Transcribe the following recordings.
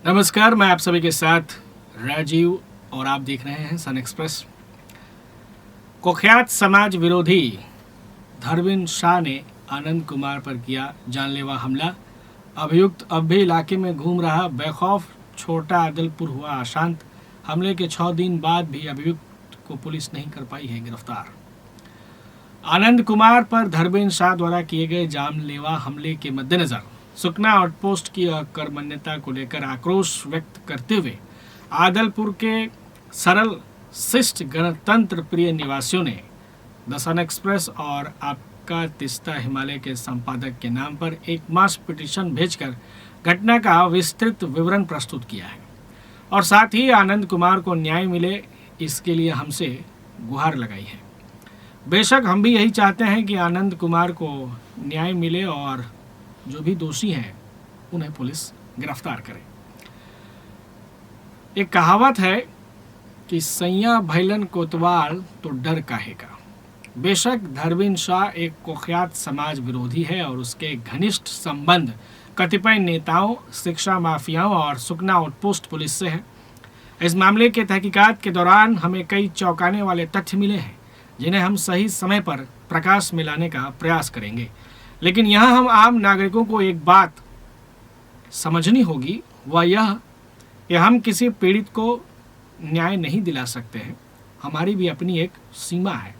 नमस्कार, मैं आप सभी के साथ राजीव और आप देख रहे हैं सन एक्सप्रेस। कुख्यात समाज विरोधी धरविंद शाह ने आनंद कुमार पर किया जानलेवा हमला। अभियुक्त अब भी इलाके में घूम रहा बेखौफ। छोटा आदलपुर हुआ अशांत। हमले के 6 दिन बाद भी अभियुक्त को पुलिस नहीं कर पाई है गिरफ्तार। आनंद कुमार पर धरविंद शाह द्वारा किए गए जानलेवा हमले के मद्देनजर सुकना आउटपोस्ट की अकर्मण्यता को लेकर आक्रोश व्यक्त करते हुए आदलपुर के सरल शिष्ट गणतंत्र प्रिय निवासियों ने द सन एक्सप्रेस और आपका तिस्ता हिमालय के संपादक के नाम पर एक मास पिटीशन भेजकर घटना का विस्तृत विवरण प्रस्तुत किया है और साथ ही आनंद कुमार को न्याय मिले इसके लिए हमसे गुहार लगाई है। बेशक हम भी यही चाहते हैं कि आनंद कुमार को न्याय मिले और जो भी दोषी हैं उन्हें पुलिस गिरफ्तार करे। एक कहावत है कि सैया भैलन कोतवाल तो डर काहे का। बेशक धरविंद शाह एक कुख्यात समाज विरोधी है और उसके घनिष्ठ संबंध कतिपय नेताओं, शिक्षा माफियाओं और सुकना आउटपोस्ट पुलिस से है। इस मामले के तहकीकात के दौरान हमें कई चौंकाने वाले तथ्य मिले हैं जिन्हें हम सही समय पर प्रकाश में लाने का प्रयास करेंगे। लेकिन यहाँ हम आम नागरिकों को एक बात समझनी होगी, वह यह कि हम किसी पीड़ित को न्याय नहीं दिला सकते हैं। हमारी भी अपनी एक सीमा है।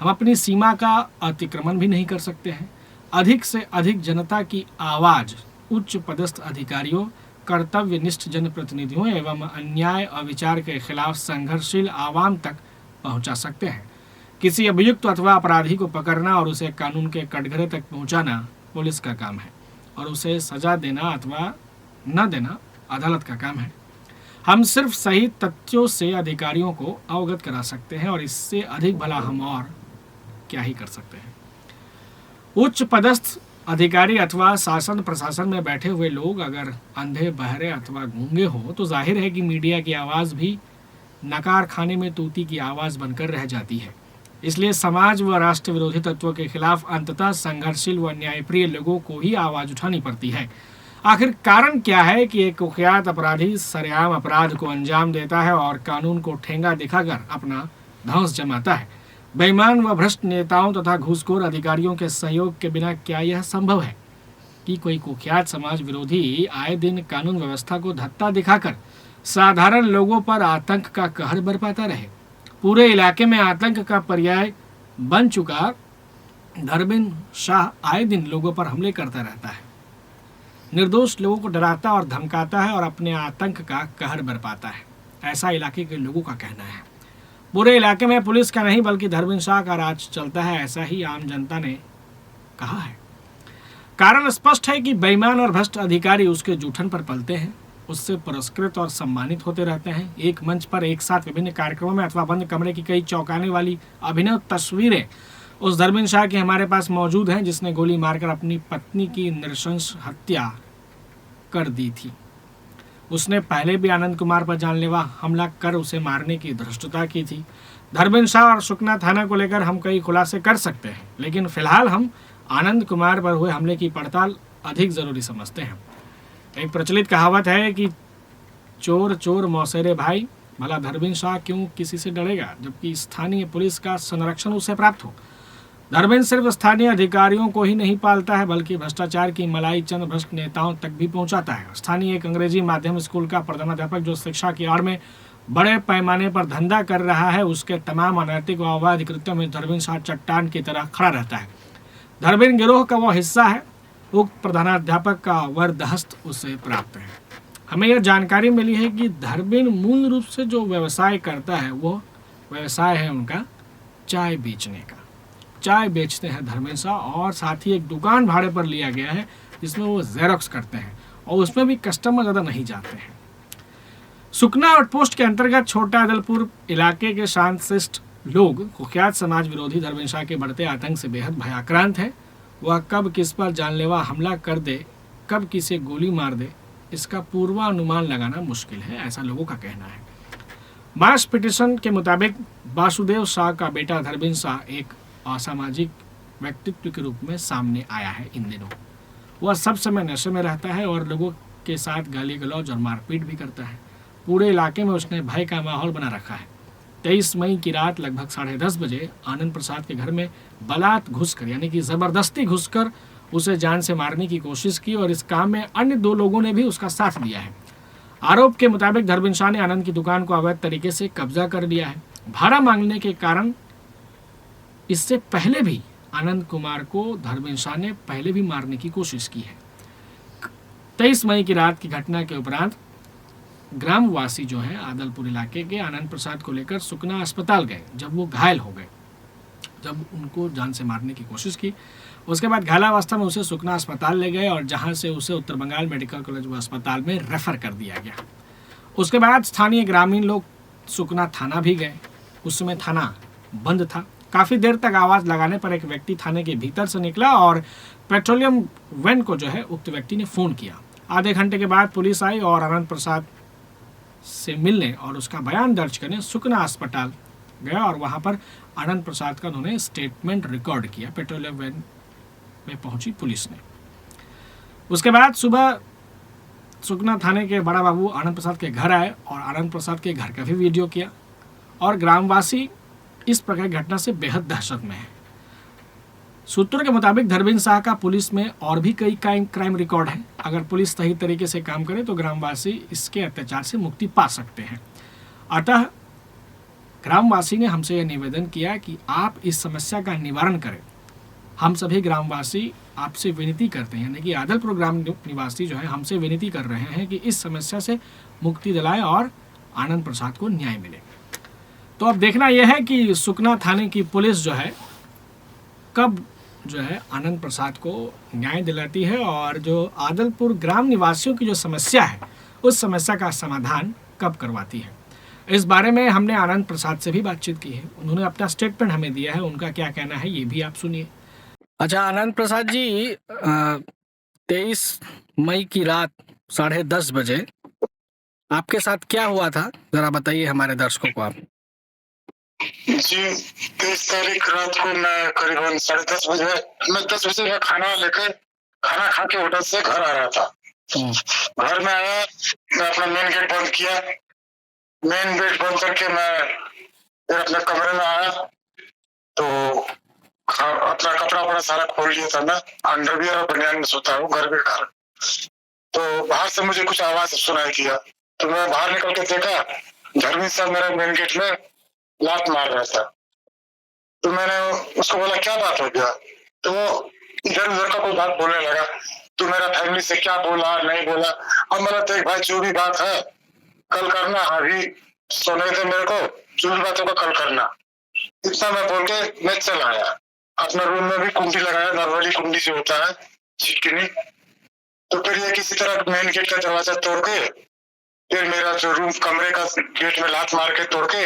हम अपनी सीमा का अतिक्रमण भी नहीं कर सकते हैं। अधिक से अधिक जनता की आवाज़ उच्च पदस्थ अधिकारियों, कर्तव्यनिष्ठ जनप्रतिनिधियों एवं अन्याय और विचार के खिलाफ संघर्षशील आवाम तक पहुंचा सकते हैं। किसी अभियुक्त अथवा अपराधी को पकड़ना और उसे कानून के कटघरे तक पहुंचाना पुलिस का काम है और उसे सजा देना अथवा न देना अदालत का काम है। हम सिर्फ सही तथ्यों से अधिकारियों को अवगत करा सकते हैं और इससे अधिक भला हम और क्या ही कर सकते हैं। उच्च पदस्थ अधिकारी अथवा शासन प्रशासन में बैठे हुए लोग अगर अंधे, बहरे अथवा गूंगे हो तो जाहिर है कि मीडिया की आवाज़ भी नकार खाने में तूती की आवाज़ बनकर रह जाती है। इसलिए समाज व राष्ट्र विरोधी तत्वों के खिलाफ अंततः संघर्षशील व न्यायप्रिय लोगों को ही आवाज उठानी पड़ती है। आखिर कारण क्या है कि एक कुख्यात अपराधी सरेआम अपराध को अंजाम देता है और कानून को ठेंगा दिखाकर अपना धौंस जमाता है? बेईमान व भ्रष्ट नेताओं तथा घूसखोर अधिकारियों के सहयोग के बिना क्या यह संभव है कि कोई कुख्यात समाज विरोधी आए दिन कानून व्यवस्था को धत्ता दिखाकर साधारण लोगों पर आतंक का कहर बरपाता रहे? पूरे इलाके में आतंक का पर्याय बन चुका धरविंद शाह आए दिन लोगों पर हमले करता रहता है, निर्दोष लोगों को डराता और धमकाता है और अपने आतंक का कहर बरपाता है। ऐसा इलाके के लोगों का कहना है। पूरे इलाके में पुलिस का नहीं बल्कि धरविंद शाह का राज चलता है, ऐसा ही आम जनता ने कहा है। कारण स्पष्ट है कि बेईमान और भ्रष्ट अधिकारी उसके जूठन पर पलते हैं, उससे पुरस्कृत और सम्मानित होते रहते हैं। एक मंच पर एक साथ विभिन्न कार्यक्रमों में अथवा बंद कमरे की कई चौंकाने वाली अभिनव तस्वीरें उस धरविंद शाह की हमारे पास मौजूद हैं जिसने गोली मारकर अपनी पत्नी की नृशंस हत्या कर दी थी। उसने पहले भी आनंद कुमार पर जानलेवा हमला कर उसे मारने की धृष्टता की थी। धरविंद शाह और सुकना थाना को लेकर हम कई खुलासे कर सकते हैं, लेकिन फिलहाल हम आनंद कुमार पर हुए हमले की पड़ताल अधिक जरूरी समझते हैं। एक प्रचलित कहावत है कि चोर चोर मौसेरे भाई। भला धरविंद शाह क्यों किसी से डरेगा जबकि स्थानीय पुलिस का संरक्षण उसे प्राप्त हो? धरविंद सिर्फ स्थानीय अधिकारियों को ही नहीं पालता है बल्कि भ्रष्टाचार की मलाई चंद भ्रष्ट नेताओं तक भी पहुंचाता है। स्थानीय एक अंग्रेजी माध्यम स्कूल का प्रधानाध्यापक जो शिक्षा की आड़ में बड़े पैमाने पर धंधा कर रहा है, उसके तमाम अनैतिक व अवैध कृत्यों में धरविंद शाह चट्टान की तरह खड़ा रहता है। धरविंद गिरोह का वो हिस्सा है। उक्त प्रधानाध्यापक का वरदहस्त उसे प्राप्त है। हमें यह जानकारी मिली है कि धरविंद मूल रूप से जो व्यवसाय करता है वो व्यवसाय है उनका चाय बेचने का। चाय बेचते हैं धरविंद शाह और साथ ही एक दुकान भाड़े पर लिया गया है जिसमें वो जेरोक्स करते हैं और उसमें भी कस्टमर ज़्यादा नहीं जाते हैं। सुकना आउटपोस्ट के अंतर्गत छोटा आदलपुर इलाके के शांत शिष्ट लोग कुख्यात समाज विरोधी धरविंद शाह के बढ़ते आतंक से बेहद भयाक्रांत है। वह कब किस पर जानलेवा हमला कर दे, कब किसे गोली मार दे, इसका पूर्वानुमान लगाना मुश्किल है, ऐसा लोगों का कहना है। मास पिटीशन के मुताबिक वासुदेव शाह का बेटा धरविंद शाह एक असामाजिक व्यक्तित्व के रूप में सामने आया है इन दिनों। वह सब समय नशे में रहता है और लोगों के साथ गाली गलौज और मारपीट भी करता है। पूरे इलाके में उसने भय का माहौल बना रखा है। 23 मई की रात लगभग 10:30 बजे आनंद प्रसाद के घर में बलात् घुसकर यानी कि ज़बरदस्ती घुसकर उसे जान से मारने की कोशिश की और इस काम में अन्य 2 लोगों ने भी उसका साथ दिया है। आरोप के मुताबिक धर्मेंद्र शाह ने आनंद की दुकान को अवैध तरीके से कब्जा कर लिया है। भाड़ा मांगने के कारण इससे पहले भी आनंद कुमार को धर्मेंद्र शाह ने पहले भी मारने की कोशिश की है। 23 मई की रात की घटना के उपरांत ग्रामवासी जो है आदलपुर इलाके के आनंद प्रसाद को लेकर सुकना अस्पताल गए। जब वो घायल हो गए, जब उनको जान से मारने की कोशिश की, उसके बाद घायलावस्था में उसे सुकना अस्पताल ले गए और जहां से उसे उत्तर बंगाल मेडिकल कॉलेज व अस्पताल में रेफर कर दिया गया। उसके बाद स्थानीय ग्रामीण लोग सुकना थाना भी गए। उस समय थाना बंद था। काफ़ी देर तक आवाज़ लगाने पर एक व्यक्ति थाने के भीतर से निकला और पेट्रोलियम वैन को जो है उक्त व्यक्ति ने फ़ोन किया। आधे घंटे के बाद पुलिस आई और आनंद प्रसाद से मिलने और उसका बयान दर्ज करने सुकना अस्पताल गया और वहां पर आनंद प्रसाद का उन्होंने स्टेटमेंट रिकॉर्ड किया। पेट्रोलियम वैन में पहुंची पुलिस ने। उसके बाद सुबह सुकना थाने के बड़ा बाबू आनंद प्रसाद के घर आए और आनंद प्रसाद के घर का भी वीडियो किया और ग्रामवासी इस प्रकार की घटना से बेहद दहशत में है। सूत्रों के मुताबिक धर्मेंद्र शाह का पुलिस में और भी कई क्राइम रिकॉर्ड है। अगर पुलिस सही तरीके से काम करे तो ग्रामवासी इसके अत्याचार से मुक्ति पा सकते हैं। अतः ग्रामवासी ने हमसे यह निवेदन किया कि आप इस समस्या का निवारण करें। हम सभी ग्रामवासी आपसे विनती करते हैं, यानी कि आदलपुर ग्राम निवासी जो है हमसे विनती कर रहे हैं कि इस समस्या से मुक्ति दिलाएं और आनंद प्रसाद को न्याय मिले। तो अब देखना यह है कि सुकना थाने की पुलिस जो है कब जो है आनंद प्रसाद को न्याय दिलाती है और जो आदलपुर ग्राम निवासियों की जो समस्या है उस समस्या का समाधान कब करवाती है। इस बारे में हमने आनंद प्रसाद से भी बातचीत की है। उन्होंने अपना स्टेटमेंट हमें दिया है। उनका क्या कहना है ये भी आप सुनिए। अच्छा आनंद प्रसाद जी, 23 मई की रात 10:30 बजे आपके साथ क्या हुआ था, जरा बताइए हमारे दर्शकों को आप। जी, 23 तारीख रात को मैं करीबन 10:30 बजे मैं 10 बजे का खाना लेकर खाना खा के होटल से घर आ रहा था। घर में आया, मैं अपना मेन गेट बंद किया। मेन गेट बंद करके मैं फिर अपने कमरे में आया तो अपना कपड़ा वपड़ा सारा खोल लिया था। मैं अंडरवियर और बनियान में सोता हूँ घर के कारण। तो बाहर से मुझे कुछ आवाज सुनाई दिया तो मैं बाहर निकल के देखा धर्मेंद्र साहब मेरे मेन गेट में लात मार रहा था। तो मैंने उसको बोला क्या बात हो गया, तो वो इधर उधर का कोई बात बोलने लगा। तू मेरा फैमिली से क्या बोला नहीं बोला। अब मैंने देख भाई जो भी बात है कल करना, अभी सोने दे मेरे को, जो भी बात होगा कल करना। इतना मैं बोल के मैं चल आया। अपना रूम में भी कुंडी लगाया, नॉर्मली कुंडी जो होता है छिटकिनी। तो फिर ये किसी तरह मेन गेट का दरवाजा तोड़ के फिर मेरा जो रूम कमरे का गेट में लात मार के तोड़ के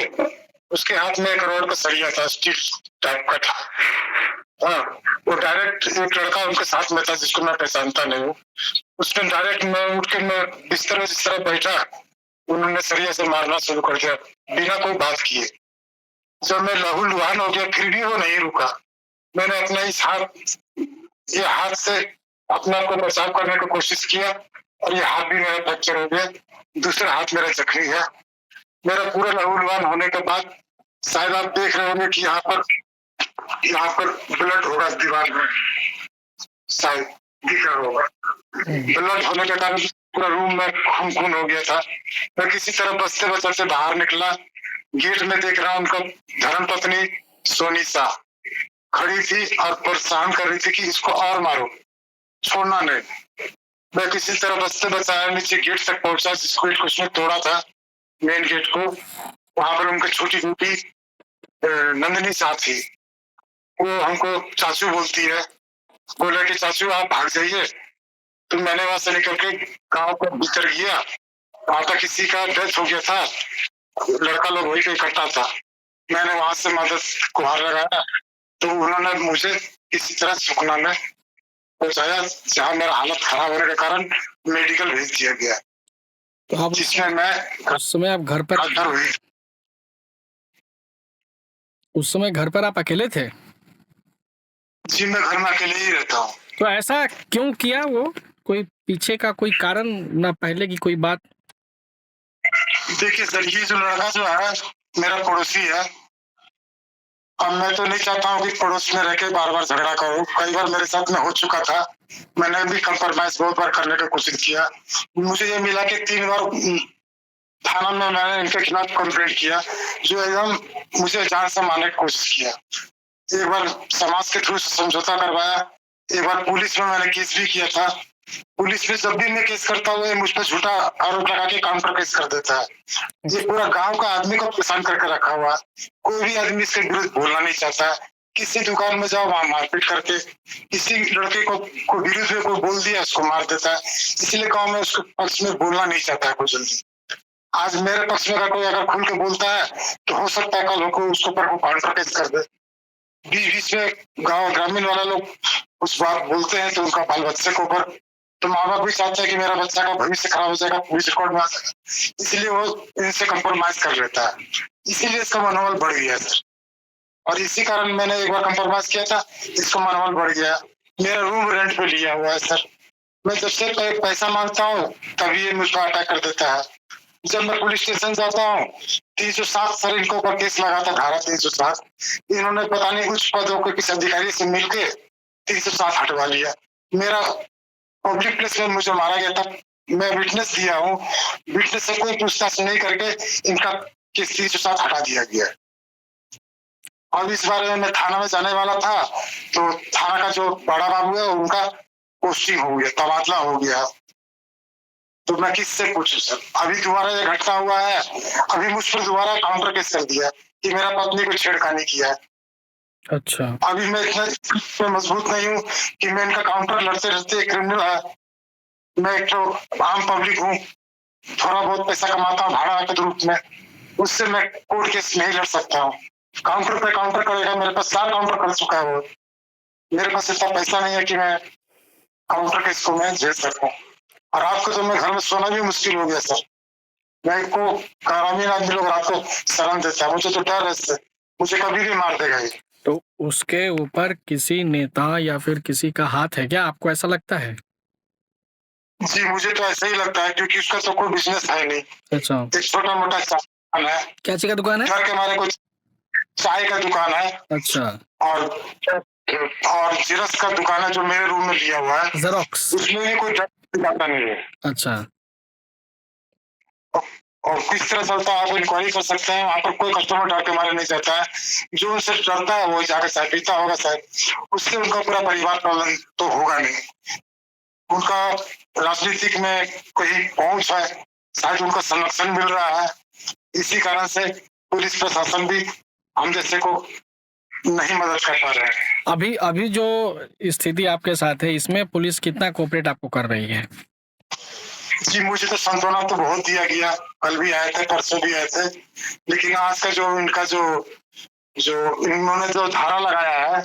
उसके हाथ में 1 करोड़ का सरिया था, स्टील टाइप का था। हाँ, वो डायरेक्ट एक लड़का उनके साथ में था जिसको मैं पहचानता नहीं हूँ। उसने डायरेक्ट मैं उठ के मैं बिस्तर में जिस तरह बैठा उन्होंने सरिया से मारना शुरू कर दिया बिना कोई बात किए। जब मैं लहूलुहान हो गया फिर भी वो नहीं रुका। मैंने अपना ये हाथ से अपने आप को बचाव करने की कोशिश किया और ये हाथ भी मेरा फ्रैक्चर हो गया। दूसरा हाथ मेरा जख्मी है। मेरा पूरा लहूलुहान होने के बाद शायद आप देख रहे होंगे कि यहाँ पर ब्लड होगा दीवार में, शायद दिख रहा होगा। ब्लड होने के कारण पूरा रूम में खून खून हो गया था। मैं किसी तरह बचते बचाते बाहर निकला। गेट में देख रहा उनका धर्मपत्नी सोनी शाह खड़ी थी और परेशान कर रही थी कि इसको और मारो, छोड़ना नहीं। मैं किसी तरह बचते बचाया नीचे गेट तक पहुंचा जिसको गेट को उसने तोड़ा था, मेन गेट को। वहां पर उनकी छोटी बेटी नंदिनी शाह थी। वो हमको चाचू बोलती है। बोला कि चाचू आप भाग जाइए। तो मैंने वहां से निकल के गाँव के भीतर गया। वहां पर किसी का डेथ हो गया था, लड़का लोग वही पे इकट्ठा था। मैंने वहां से मदद गुहार लगाया तो उन्होंने मुझे किसी तरह सुकना में पहुंचाया जहाँ मेरा हालत खराब होने के कारण मेडिकल भेज दिया गया। तो आप जिसमें मैं उस समय आप घर पर हुई। उस समय घर पर आप अकेले थे? जी मैं घर में अकेले ही रहता हूँ। तो ऐसा क्यों किया? वो कोई पीछे का कोई कारण, ना पहले की कोई बात? देखिए सर, ये जो लड़का जो है मेरा पड़ोसी है। अब मैं तो नहीं चाहता हूँ कि पड़ोस में रह के बार बार झगड़ा करूँ। कई बार मेरे साथ में हो चुका था। मैंने भी कंप्रोमाइज बहुत बार करने की कोशिश किया। मुझे ये मिला कि 3 बार थाना में मैंने इनके खिलाफ कंप्लेंट किया, जो एकदम मुझे जान से मारने की कोशिश किया। एक बार समाज के थ्रू समझौता करवाया, एक बार पुलिस में मैंने केस भी किया था। पुलिस में जब भी मैं केस करता हूँ, ये मुझ पर झूठा आरोप लगा के काउंटर केस कर देता है। ये पूरा गांव का आदमी को परेशान करके रखा हुआ है। कोई भी आदमी इसके विरुद्ध बोलना नहीं चाहता है। किसी दुकान में जाओ, वहां मारपीट करके किसी लड़के को विरुद्ध में कोई बोल दिया, उसको मार देता है। इसलिए गांव में उसके पक्ष में बोलना नहीं चाहता है कोई जल्दी। आज मेरे पक्ष में अगर कोई अगर खुल के बोलता है तो हो सकता है कल को उसके ऊपर काउंटर केस कर दे। बीच बीच में गांव ग्रामीण वाला लोग उस बात बोलते हैं तो उनका बाल बच्चे के ऊपर, तो माँ बाप भी चाहते हैं कि मेरा बच्चा का भविष्य खराब हो जाएगा, पुलिस रिकॉर्ड में आ जाएगा, इसलिए वो इनसे कंप्रोमाइज कर लेता है। इसीलिए इसका मनोबल बढ़ गया सर। और इसी कारण मैंने एक बार कंप्रोमाइज किया था, इसका मनोबल बढ़ गया। मेरा रूम रेंट पे लिया हुआ है सर। मैं जब से पैसा मांगता हूँ तभी ये मुझ पर अटैक कर देता है। जब मैं पुलिस स्टेशन जाता हूँ, 307 सर इनको ऊपर केस लगा था, धारा 307। इन्होंने पता नहीं उच्च पदों के किसी अधिकारी से मिलके 307 हटवा लिया। मेरा पब्लिक प्लेस में मुझे मारा गया था, मैं विटनेस दिया हूँ। विटनेस से कोई पूछताछ नहीं करके इनका केस 307 हटा दिया गया। अब इस बारे में मैं थाना में जाने वाला था, तो थाना का जो बड़ा बाबू है उनका पोस्टिंग हो गया, तबादला हो गया। तो मैं किससे पूछूं सर? अभी दोबारा ये घटना हुआ है, अभी मुझ पर दोबारा काउंटर केस कर दिया कि मेरा पत्नी को छेड़खानी किया है। अच्छा। अभी मैं इतना मजबूत नहीं हूँ कि मैं इनका काउंटर लड़ते लड़ते, क्रिमिनल है, मैं एक तो आम पब्लिक हूँ, थोड़ा बहुत पैसा कमाता हूँ भाड़ा के रूप में, उससे मैं कोर्ट केस नहीं लड़ सकता हूँ। काउंटर पे काउंटर करेगा, मेरे पास 4 काउंटर कर चुका है वो। मेरे पास इतना पैसा नहीं है कि मैं काउंटर केस को मैं झेल सकूं। और रात को तो मैं घर में सोना भी मुश्किल हो गया सर। मैं को ग्रामीण आदमी लोग रात को शरण देता है, मुझे तो डर है इससे, मुझे कभी भी मार देगा ये। तो उसके ऊपर किसी नेता या फिर किसी का हाथ है क्या, आपको ऐसा लगता है? जी मुझे तो ऐसा ही लगता है, क्योंकि उसका तो कोई बिजनेस है नहीं। अच्छा। एक छोटा मोटा दुकान है। क्या चीज का दुकान है? घर के हमारे कुछ चाय का दुकान है। अच्छा। और जीरस का दुकान है जो मेरे रूम में लिया हुआ है। जेरोक्स। उसमें भी कोई डर जाता नहीं है। अच्छा। और किस तरह चलता है आप इंक्वायरी कर सकते हैं, वहाँ पर कोई कस्टमर डर के मारे नहीं जाता है। जो उनसे डरता है वो जाकर चाय पीता होगा शायद, उससे उनका पूरा परिवार पालन तो होगा नहीं। उनका राजनीतिक में कोई पहुंच है, शायद उनका संरक्षण मिल रहा है। इसी कारण से पुलिस प्रशासन भी हम जैसे को नहीं मदद कर पा रहे हैं। अभी अभी जो स्थिति आपके साथ है, इसमें पुलिस कितना कोऑपरेट आपको कर रही है? जी मुझे तो सांत्वना तो बहुत दिया गया, कल भी आए थे, परसों भी आए थे, लेकिन आज का जो इनका जो इन्होंने जो धारा लगाया है,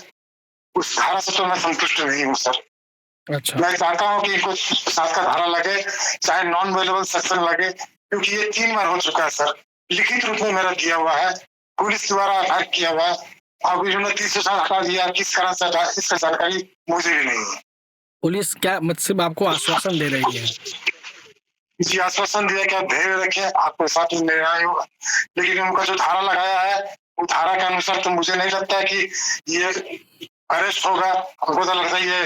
उस धारा से तो मैं संतुष्ट नहीं हूँ सर। अच्छा। मैं चाहता हूँ कि इनको 7 का धारा लगे, चाहे नॉन अवेलेबल सेक्शन लगे, क्योंकि ये 3 बार हो चुका है सर। लिखित रूप में मेरा दिया हुआ है, पुलिस द्वारा अटैक किया हुआ है। अब इन्होंने 307 हटा दिया, किस कारण से हटा इसका जानकारी मुझे भी नहीं है। पुलिस क्या मतलब आपको आश्वासन दे रही है? जी आश्वासन दिया कि आप धैर्य रखें, आपको साथ में न्याय होगा, लेकिन उनका जो धारा लगाया है वो धारा के अनुसार तो मुझे नहीं लगता है कि ये अरेस्ट होगा। हमको तो लगता है ये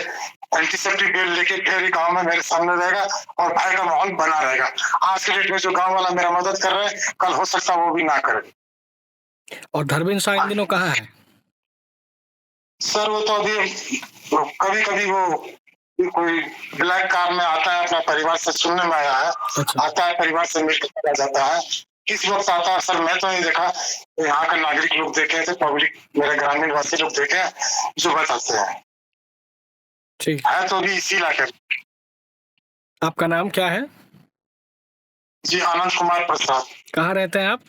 एंटीसेप्टिक बेल लेके फिर गांव में मेरे सामने रहेगा और भय का माहौल बना रहेगा। आज के डेट में जो गांव वाला मेरा मदद कर रहे हैं, कल हो सकता है वो भी ना करे। और धर्मेंद्र शाह इन दिनों कहाँ है? सर वो तो अभी कभी कभी वो कोई ब्लैक कार में आता है, अपना परिवार से सुनने में आया है। अच्छा। आता है, परिवार से मिलकर चला जाता है। किस वक्त आता है सर मैं तो नहीं देखा, यहाँ का नागरिक लोग देखे थे, पब्लिक मेरे ग्रामीण वासी लोग देखे जो बताते हैं। ठीक है तो भी इसी इलाके। आपका नाम क्या है? जी आनंद कुमार प्रसाद। कहाँ रहते हैं आप?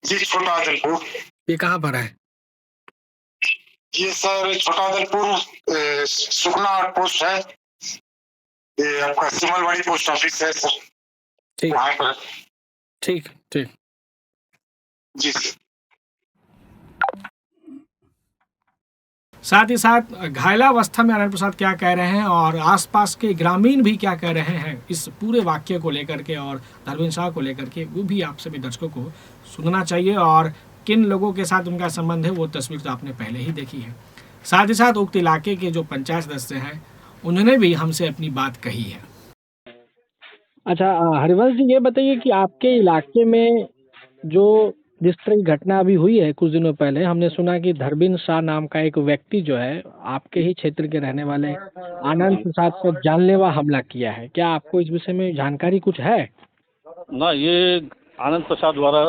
जी छोटा आदलपुर। ये कहाँ पर है? ये सर छोटा आदलपुर सुखना आउटपोस्ट है, ये आपका सिमलवाड़ी पोस्ट ऑफिस है सर, ठीक वहाँ पर। ठीक ठीक। जी सर। साथ ही साथ घायलावस्था में आनंद प्रसाद क्या कह रहे हैं और आसपास के ग्रामीण भी क्या कह रहे हैं इस पूरे वाक्य को लेकर के और धर्मेंद्र शाह को लेकर के, वो भी आप सभी दर्शकों को सुनना चाहिए। और किन लोगों के साथ उनका संबंध है वो तस्वीर तो आपने पहले ही देखी है। साथ ही साथ उक्त इलाके के जो पंचायत सदस्य हैं उन्होंने भी हमसे अपनी बात कही है। अच्छा, हरिवंश जी, ये बताइए कि आपके इलाके में जो जिस तरह की घटना अभी हुई है कुछ दिनों पहले, हमने सुना कि धर्मेंद्र शाह नाम का एक व्यक्ति जो है आपके ही क्षेत्र के रहने वाले आनंद प्रसाद पर जानलेवा हमला किया है। क्या आपको इस विषय में जानकारी कुछ है? ना, ये आनंद प्रसाद द्वारा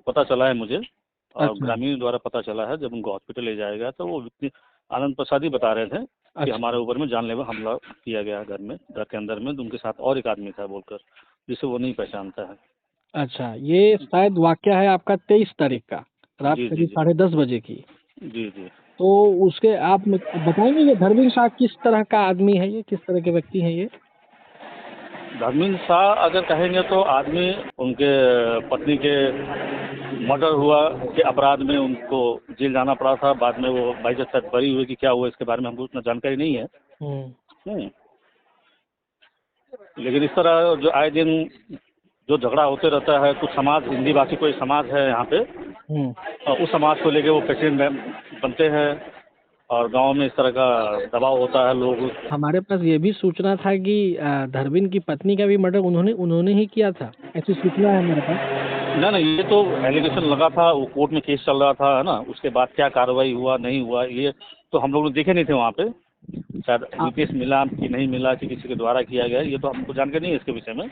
पता चला है मुझे और अच्छा। ग्रामीण द्वारा पता चला है। जब उनको हॉस्पिटल ले जाया गया तो वो व्यक्ति आनंद प्रसाद ही बता रहे थे कि अच्छा। हमारे ऊपर में जानलेवा हमला किया गया घर के अंदर में, तो उनके साथ और एक आदमी था बोलकर, जिसे वो नहीं पहचानता है। अच्छा, ये शायद वाकया है आपका 23 तारीख का, रात जी, करीब जी। 10:30 बजे की। जी जी। तो उसके आप बताएंगे ये धर्मेंद्र शाह किस तरह का आदमी है, ये किस तरह के व्यक्ति हैं ये? धर्मेंद्र शाह अगर कहेंगे तो आदमी, उनके पत्नी के मर्डर हुआ के अपराध में उनको जेल जाना पड़ा था। बाद में वो बाइज्जत शायद बरी हुई कि क्या हुआ इसके बारे में हमको उतना जानकारी नहीं है। हम्म। लेकिन इस तरह जो आए दिन जो झगड़ा होते रहता है, कुछ समाज, हिंदी भाषी कोई समाज है यहाँ पे, और उस समाज को लेके वो प्रेसिडेंट बनते हैं और गांव में इस तरह का दबाव होता है। लोग, हमारे पास ये भी सूचना था कि धर्मेंद्र की पत्नी का भी मर्डर उन्होंने ही किया था, ऐसी सूचना है हमारे पास। ना ये तो एलिगेशन लगा था, वो कोर्ट में केस चल रहा था, है ना। उसके बाद क्या कार्रवाई हुआ नहीं हुआ ये तो हम लोग देखे नहीं थे वहाँ पे। शायद केस मिला कि नहीं मिला कि किसी के द्वारा किया गया, ये तो हमको जानकारी नहीं है इसके विषय में।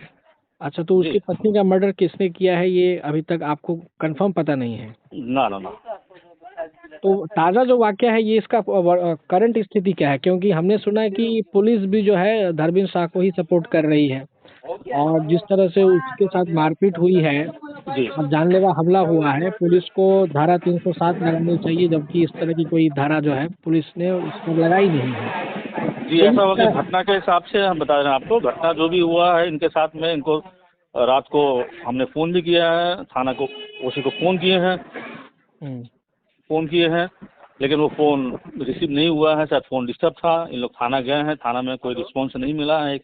अच्छा, तो उसकी पत्नी का मर्डर किसने किया है ये अभी तक आपको कंफर्म पता नहीं है? ना ना ना। तो ताज़ा जो वाकया है ये इसका करंट स्थिति क्या है? क्योंकि हमने सुना है कि पुलिस भी जो है धर्मेंद्र शाह को ही सपोर्ट कर रही है और जिस तरह से उसके साथ मारपीट हुई है जी और जानलेवा हमला हुआ है, पुलिस को धारा 307 लगानी चाहिए, जबकि इस तरह की कोई धारा जो है पुलिस ने उस पर लगाई नहीं है। जी, ऐसा हुआ कि घटना के हिसाब से हम बता रहे हैं आपको, घटना जो भी हुआ है इनके साथ में, इनको रात को हमने फ़ोन भी किया है, थाना को, ओसी को फ़ोन किए हैं, लेकिन वो फ़ोन रिसीव नहीं हुआ है। शायद फ़ोन डिस्टर्ब था। इन लोग थाना गए हैं, थाना में कोई रिस्पॉन्स नहीं मिला है। एक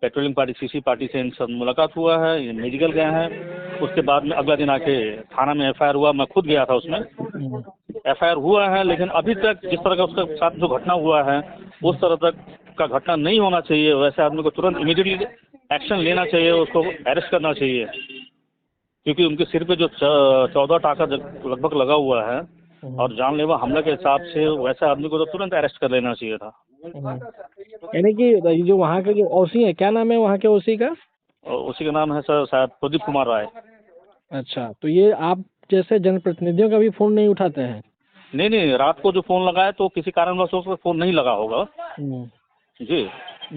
पेट्रोलिंग पार्टी, सीसी पार्टी से इनसे मुलाकात हुआ है, ये मेडिकल गए हैं। उसके बाद में अगला दिन आके थाना में एफआईआर हुआ, मैं खुद गया था उसमें। एफआईआर हुआ है, लेकिन अभी तक जिस तरह का उसके साथ जो घटना हुआ है उस तरह तक का घटना नहीं होना चाहिए। वैसे आदमी को तुरंत इमीडिएटली एक्शन लेना चाहिए, उसको अरेस्ट करना चाहिए, क्योंकि उनके सिर पे जो 14 टाका लगभग लगा हुआ है और जानलेवा हमला के हिसाब से वैसे आदमी को तो तुरंत अरेस्ट कर लेना चाहिए था। यानी कि जो वहाँ के जो ओसी है, क्या नाम है वहाँ के ओसी का? और उसी का नाम है सर शायद प्रदीप कुमार राय। अच्छा, तो ये आप जैसे जनप्रतिनिधियों का भी फ़ोन नहीं उठाते हैं? नहीं, रात को जो फ़ोन लगाया तो किसी कारणवश उसका फ़ोन नहीं लगा होगा। जी।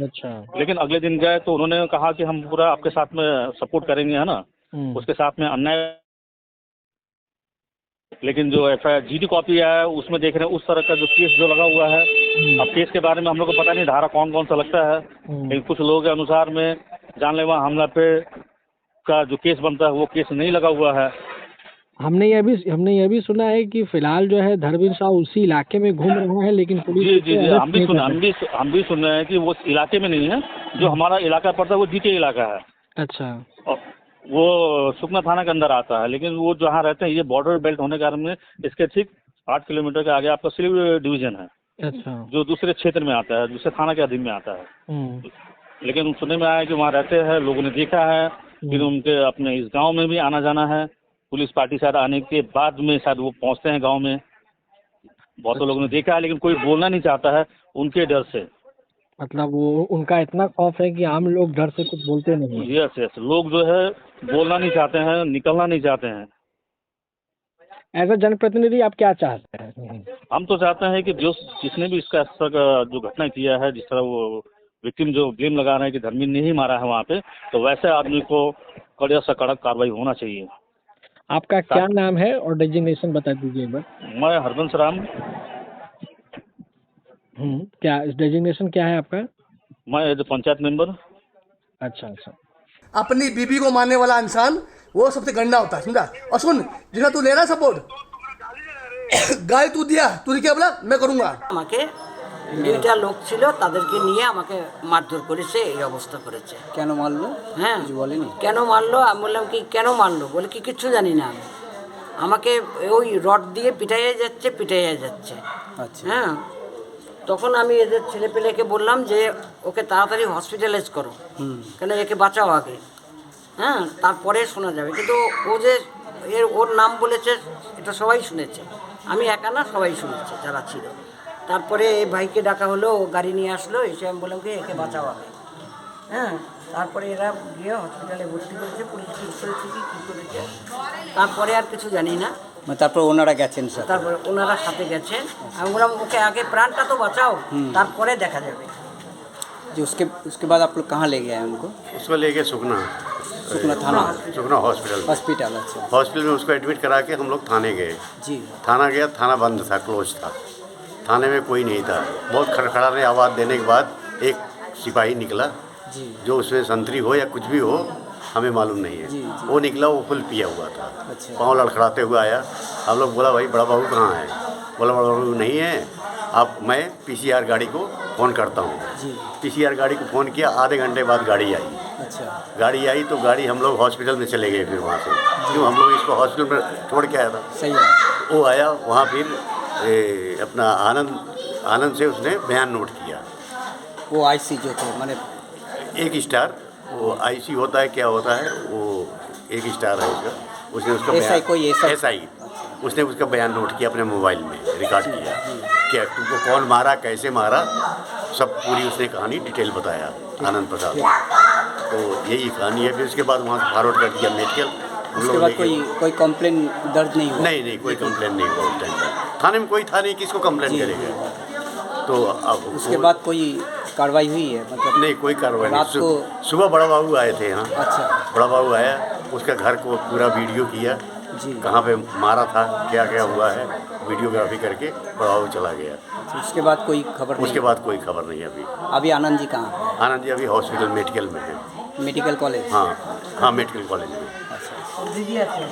अच्छा। लेकिन अगले दिन गए तो उन्होंने कहा कि हम पूरा आपके साथ में सपोर्ट करेंगे, है ना। उसके साथ में अन्याय, लेकिन जो एफआईआर जीडी कॉपी है उसमें देख रहे हैं उस तरह का जो केस जो लगा हुआ है। अब केस के बारे में हम लोग को पता नहीं धारा कौन कौन सा लगता है, लेकिन कुछ लोगों के अनुसार में जानलेवा हमला पे का जो केस बनता है वो केस नहीं लगा हुआ है। हमने यह भी सुना है कि फिलहाल जो है धर्मेंद्र शाह उसी इलाके में घूम रहे हैं, लेकिन पुलिस जी, हम भी सुन रहे हैं कि वो इलाके में नहीं है, जो हमारा इलाका पड़ता है वो जीटी इलाका है। अच्छा। और वो सुकमा थाना के अंदर आता है, लेकिन वो जहाँ रहते हैं ये बॉर्डर बेल्ट होने के कारण में इसके ठीक 8 किलोमीटर के आगे आपका सिलीगुड़ी डिवीजन है। अच्छा। जो दूसरे क्षेत्र में आता है, दूसरे थाना के अधीन में आता है। लेकिन सुनने में आया कि वहाँ रहते हैं, लोगों ने देखा है, फिर उनके अपने इस गांव में भी आना जाना है। पुलिस पार्टी शायद आने के बाद में शायद वो पहुँचते हैं गांव में। बहुत लोगों ने देखा है, लेकिन कोई बोलना नहीं चाहता है उनके डर से। मतलब वो उनका इतना खौफ है कि आम लोग डर से कुछ बोलते नहीं हैं। यस, लोग जो है बोलना नहीं चाहते हैं, निकलना नहीं चाहते हैं। एज अ जनप्रतिनिधि आप क्या चाहते हैं? हम तो चाहते हैं कि जिसने भी इसका जो घटना किया है, जिस तरह वो विक्टिम जो ब्लेम लगा रहे हैं कि धर्मेंद्र ने ही मारा है वहाँ पे, तो वैसे आदमी को कड़े से कड़क कार्रवाई होना चाहिए। आपका क्या नाम है और डेजिग्नेशन बता दीजिए एक बार। मैं हरबंस राम। क्या डेजिग्नेशन क्या है आपका? मैं एज पंचायत मेंबर। अच्छा। अपनी बीबी को मारने वाला इंसान वो सबसे गंदा होता है, समझा। और सुन, जिसका तू ले रहा सपोर्ट, गाय तू दिया, तूने क्या बोला? मैं करूंगा। আমাকে দুইটা লোক ছিল, তাদেরকে নিয়ে আমাকে মারধর করেছে, এই অবস্থা করেছে। কেন মারলো? হ্যাঁ, কিছু বলেনি? কেন মারলো? আমি বললাম কি কেন মারলো, বলে কি কিচ্ছু জানি না আমি। আমাকে ওই রড দিয়ে পিটাইয়ে যাচ্ছে। আচ্ছা। হ্যাঁ, তখন আমি এদের ছেলেপেলেকে বললাম যে ওকে তাড়াতাড়ি হসপিটালাইজ করো, কেন একে বাঁচাও আগে। হ্যাঁ, তারপরে শোনা যাবে। কিন্তু ও যে ওর নাম বলেছে এটা সবাই শুনেছে, আমি একা না, সবাই শুনেছে যারা ছিল। তারপরে এই ভাইকে ডাকা হলো, ও গাড়ি নিয়ে আসলো, এসে আমি বললাম কি একে বাঁচাও আগে। হ্যাঁ, তারপরে এরা গিয়ে হসপিটালে ভর্তি করেছে, পুলিশ কী করেছে কী করেছে, তারপরে আর কিছু জানি না। মানে তারপর ওনারা গেছেন স্যার? তারপরে ওনারা সাথে গেছেন। আমি বললাম ওকে আগে প্রাণটা তো বাঁচাও, তারপরে দেখা যাবে। जो उसके बाद आप लोग कहाँ ले गए हैं उनको? उसको लेके सुखना थाना? सुखना हॉस्पिटल। अच्छा हॉस्पिटल में उसको एडमिट करा के हम लोग थाने गए। जी। थाना गया, थाना बंद था, क्लोज था। थाने में कोई नहीं था। बहुत खड़खड़ाने आवाज़ देने के बाद एक सिपाही निकला, जी। जो उसमें संतरी हो या कुछ भी हो हमें मालूम नहीं है। जी। वो निकला, वो फुल पिया हुआ था। अच्छा। पाँव लड़खड़ाते हुए आया। हम लोग बोला भाई बड़ा बाबू कहाँ है? बोला बड़ा बाबू नहीं है, अब मैं पीसीआर गाड़ी को फ़ोन करता हूँ। जी। पीसीआर गाड़ी को फ़ोन किया, आधे घंटे बाद गाड़ी आई। अच्छा। गाड़ी आई तो गाड़ी हम लोग हॉस्पिटल में चले गए। फिर वहाँ से क्यों हम लोग इसको हॉस्पिटल में छोड़ के आया था। सही बात। वो आया वहाँ, फिर अपना आनंद से उसने बयान नोट किया। वो आईसी जो थे माने एक स्टार, वो आईसी होता है क्या होता है, वो एक स्टार है उसका। उसने उसका SI कोई SI? SI उसने उसका बयान नोट किया, अपने मोबाइल में रिकॉर्ड किया कि तुमको कौन मारा, कैसे मारा, सब पूरी उसने कहानी डिटेल बताया आनंद प्रसाद। तो यही कहानी है। फिर उसके बाद वहाँ से फॉरवर्ड कर दिया मेडिकल। उसके बाद कोई कंप्लेन दर्ज नहीं हुआ? नहीं, कोई कंप्लेन नहीं हुआ उस टाइम पर। थाने में कोई था नहीं, किसको कंप्लेन करेगा। तो अब उसके बाद कोई कार्रवाई हुई है मतलब? नहीं, कोई कार्रवाई रात नहीं। को सुबह बड़ा बाबू आए थे यहाँ। अच्छा। बड़ा बाबू आया, उसका घर को पूरा वीडियो किया, जी। कहाँ पे मारा था, क्या क्या हुआ है, वीडियोग्राफी करके बड़ा बाबू चला गया। उसके बाद कोई खबर नहीं? उसके बाद कोई खबर नहीं। अभी आनंद जी कहाँ हैं? आनंद जी अभी हॉस्पिटल मेडिकल में है। Medical college? हाँ, मेडिकल कॉलेज में। দিদি আছে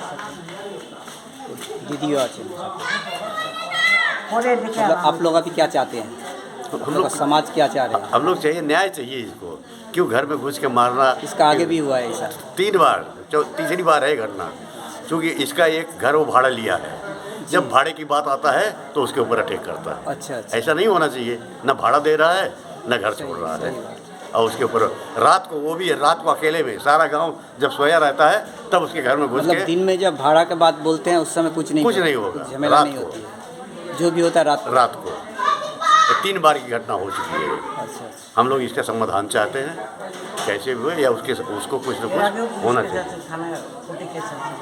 दीदियों आचे। পরে দেখে मतलब आप लोग अभी क्या चाहते हैं? हम लोग समाज क्या चाह रहे हैं? हम लोग चाहिए न्याय चाहिए इसको। क्यों घर में घुस के मारना? इसका आगे भी हुआ है ऐसा? 3 बार, तीसरी बार है घटना। क्योंकि इसका एक घर वो भाड़ा लिया है, जब भाड़े की बात आता है तो उसके ऊपर अटैक करता है। अच्छा। ऐसा नहीं होना चाहिए, न भाड़ा दे रहा है न घर छोड़ रहा है। और उसके ऊपर रात को, वो भी रात को अकेले में, सारा गांव जब सोया रहता है तब उसके घर में घुस मतलब के। दिन में जब भाड़ा के बात बोलते हैं उस समय कुछ नहीं कुछ नहीं होगा, झमेला रात नहीं को। होती है, जो भी होता है रात को। 3 बार की घटना हो चुकी है। अच्छा। हम लोग इसका समाधान चाहते हैं, कैसे भी हो, या उसको कुछ न कुछ होना चाहिए। থানায় কোর্টে কেস আছে।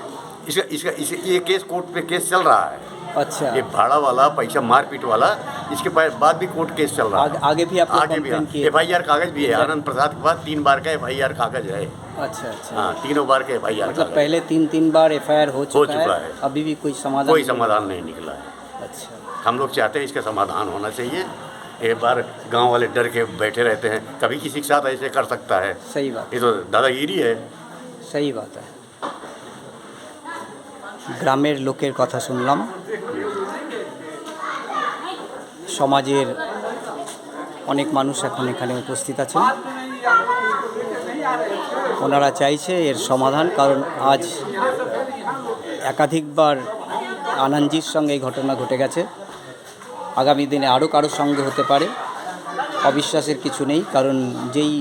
ये केस कोर्ट पे केस चल रहा है। अच्छा। ये भाड़ा वाला, पैसा मारपीट वाला, इसके बाद भी कोर्ट केस चल रहा है। आगे भी आप लोग आगे भी कंप्लेन किए? FIR कागज भी है। आनंद प्रसाद के पास 3 बार का FIR कागज है। अच्छा। हाँ, 3 बार का FIR मतलब कागज। पहले 3 बार FIR हो चुका चुका है, है। अभी भी कोई समाधान कोई नहीं? समाधान नहीं निकला है। अच्छा। हम लोग चाहते हैं इसका समाधान होना चाहिए। एक बार गांव वाले डर के बैठे रहते हैं, कभी किसी के साथ ऐसे कर सकता है। सही बात। ये तो दादागिरी है। सही बात है। গ্রামের লোকের কথা শুনলাম, সমাজের অনেক মানুষ এখন এখানে উপস্থিত আছেন। ওনারা চাইছে এর সমাধান, কারণ আজ একাধিকবার আনন্দজির সঙ্গে এই ঘটনা ঘটে গেছে। আগামী দিনে আরও কারোর সঙ্গে হতে পারে, অবিশ্বাসের কিছু নেই। কারণ যেই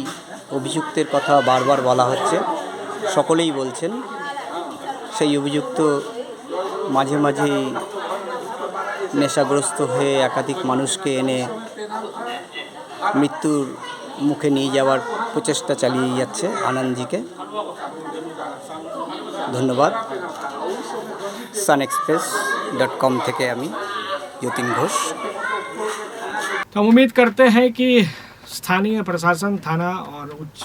অভিযুক্তের কথা বারবার বলা হচ্ছে, সকলেই বলছেন সেই অভিযুক্ত মাঝে মাঝেই নেশাগ্রস্ত হয়ে একাধিক মানুষকে এনে মৃত্যুর মুখে নিয়ে যাওয়ার প্রচেষ্টা চালিয়ে যাচ্ছে আনন্দজিকে। ধন্যবাদ। sunexpress.com থেকে আমি যতীন ঘোষ। तो हम उम्मीद करते हैं कि स्थानीय प्रशासन, थाना और उच्च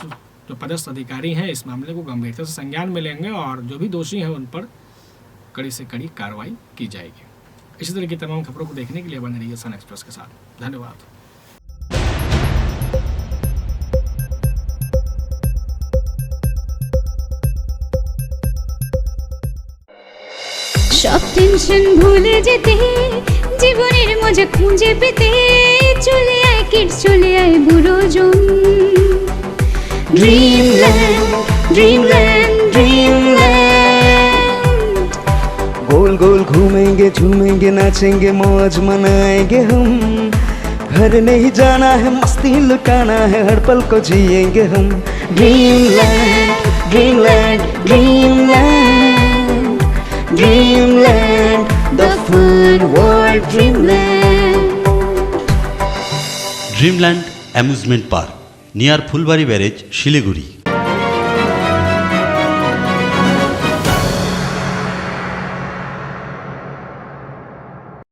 जो पदस्थ अधिकारी हैं इस मामले को गंभीरता से संज्ञान में लेंगे और जो भी दोषी हैं उन पर कड़ी से कड़ी कार्रवाई की जाएगी। इसी तरह की तमाम खबरों को देखने के लिए बने रहिए सन एक्सप्रेस के साथ। धन्यवाद। সব টেনশন ভুলে যেতে, জীবনের মজা খুঁজে পেতে, চলে আয় কিডস, চলে আয় বুড়োজন। Dreamland, dreamland, dreamland. गोल गोल घूमेंगे, झूमेंगे, नाचेंगे, मौज मनाएंगे हम। घर नहीं जाना है, मस्ती लुटाना है, हर पल को जिएंगे हम। Dreamland, Dreamland, Dreamland, Dreamland, the fun world Dreamland. Dreamland amusement park near Phulbari barrage, Siliguri.